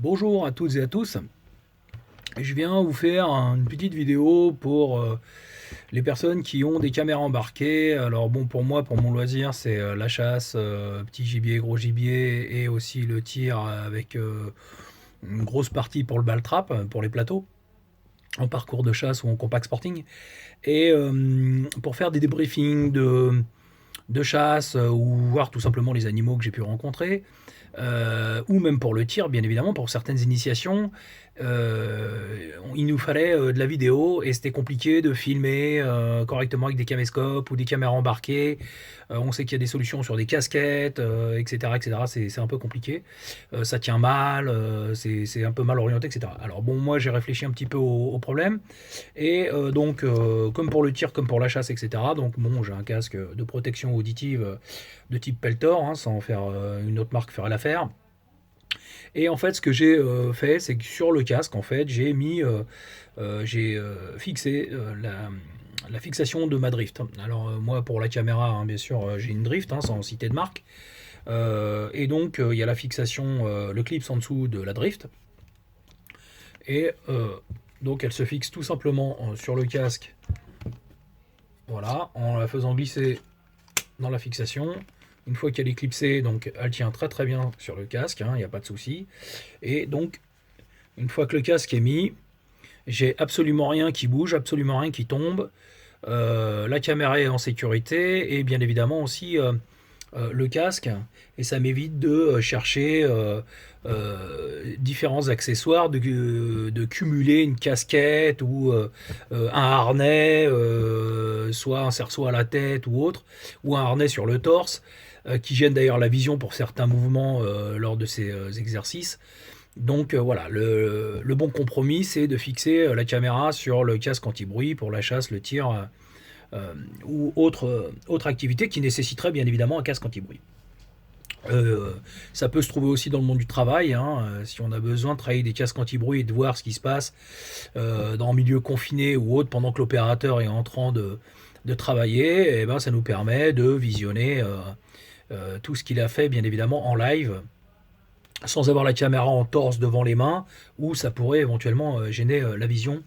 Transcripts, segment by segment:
Bonjour à toutes et à tous. Je viens vous faire une petite vidéo pour les personnes qui ont des caméras embarquées. Alors bon, pour moi, pour mon loisir, c'est la chasse, petit gibier, gros gibier, et aussi le tir avec une grosse partie pour le ball trap, pour les plateaux, en parcours de chasse ou en compact sporting. Et pour faire des débriefings de chasse ou voir tout simplement les animaux que j'ai pu rencontrer, ou même pour le tir, bien évidemment, pour certaines initiations, il nous fallait de la vidéo et c'était compliqué de filmer correctement avec des caméscopes ou des caméras embarquées. On sait qu'il y a des solutions sur des casquettes, etc. etc. C'est un peu compliqué. Ça tient mal, c'est un peu mal orienté, etc. Alors bon, moi j'ai réfléchi un petit peu au problème. Et donc, comme pour le tir, comme pour la chasse, etc. Donc bon, j'ai un casque de protection auditive de type Peltor, hein, sans faire une autre marque ferait l'affaire. Et en fait, ce que j'ai fait, c'est que sur le casque, en fait, j'ai fixé la fixation de ma drift. Alors moi, pour la caméra, hein, bien sûr, j'ai une drift, hein, sans citer de marque. Et donc, il y a la fixation, le clips en dessous de la drift. Et donc, elle se fixe tout simplement sur le casque, voilà, en la faisant glisser dans la fixation. Une fois qu'elle est clipsée, donc elle tient très très bien sur le casque, il n'y a pas de souci. Et donc, une fois que le casque est mis, j'ai absolument rien qui bouge, absolument rien qui tombe. La caméra est en sécurité et bien évidemment aussi le casque, et ça m'évite de chercher différents accessoires, de cumuler une casquette ou un harnais, soit un cerceau à la tête ou autre, ou un harnais sur le torse, qui gêne d'ailleurs la vision pour certains mouvements lors de ces exercices. Donc voilà, le bon compromis, c'est de fixer la caméra sur le casque anti-bruit pour la chasse, le tir ou autre activité qui nécessiterait bien évidemment un casque anti-bruit. Ça peut se trouver aussi dans le monde du travail, hein, si on a besoin de travailler des casques anti-bruit et de voir ce qui se passe dans un milieu confiné ou autre pendant que l'opérateur est en train de travailler, et ben, ça nous permet de visionner tout ce qu'il a fait bien évidemment en live sans avoir la caméra en torse devant les mains, où ça pourrait éventuellement gêner la vision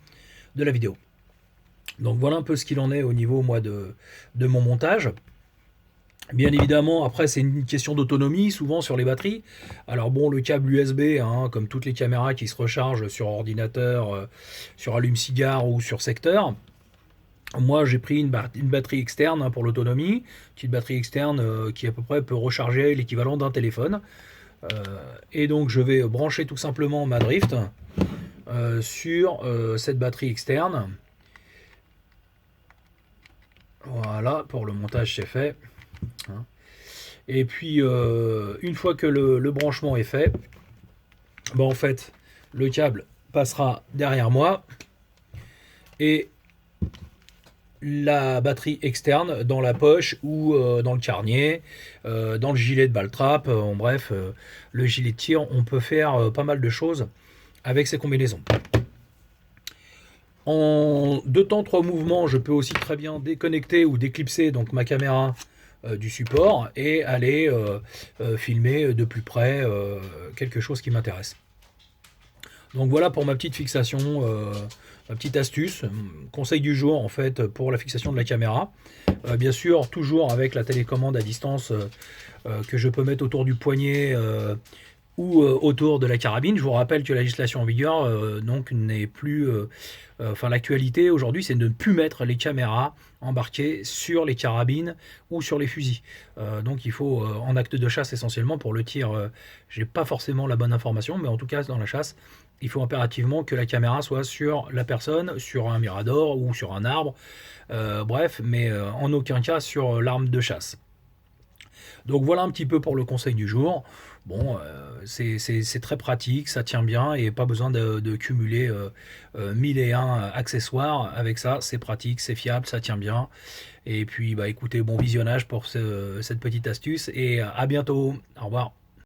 de la vidéo. Donc voilà un peu ce qu'il en est au niveau moi de mon montage. Bien évidemment, après c'est une question d'autonomie, souvent sur les batteries. Alors bon, le câble USB, hein, comme toutes les caméras qui se rechargent sur ordinateur, sur allume-cigare ou sur secteur. Moi j'ai pris une batterie externe, hein, pour l'autonomie, petite batterie externe qui à peu près peut recharger l'équivalent d'un téléphone. Et donc je vais brancher tout simplement ma drift sur cette batterie externe. Voilà, pour le montage c'est fait, hein. Et puis une fois que le branchement est fait, ben, en fait le câble passera derrière moi et la batterie externe dans la poche ou dans le carnier, dans le gilet de ball trap, en bref, le gilet de tir. On peut faire pas mal de choses avec ces combinaisons. En 2 temps 3 mouvements, je peux aussi très bien déconnecter ou déclipser donc ma caméra du support et aller filmer de plus près quelque chose qui m'intéresse. Donc voilà pour ma petite fixation, ma petite astuce, conseil du jour en fait pour la fixation de la caméra. Bien sûr, toujours avec la télécommande à distance que je peux mettre autour du poignet ou autour de la carabine. Je vous rappelle que la législation en vigueur donc n'est plus, enfin l'actualité aujourd'hui, c'est de ne plus mettre les caméras embarquées sur les carabines ou sur les fusils. Donc il faut en acte de chasse essentiellement pour le tir. J'ai pas forcément la bonne information, mais en tout cas dans la chasse, il faut impérativement que la caméra soit sur la personne, sur un mirador ou sur un arbre. Bref, mais en aucun cas sur l'arme de chasse. Donc voilà un petit peu pour le conseil du jour. Bon, c'est très pratique, ça tient bien et pas besoin de cumuler 1001 accessoires avec ça. C'est pratique, c'est fiable, ça tient bien. Et puis, bah écoutez, bon visionnage pour cette petite astuce et à bientôt. Au revoir.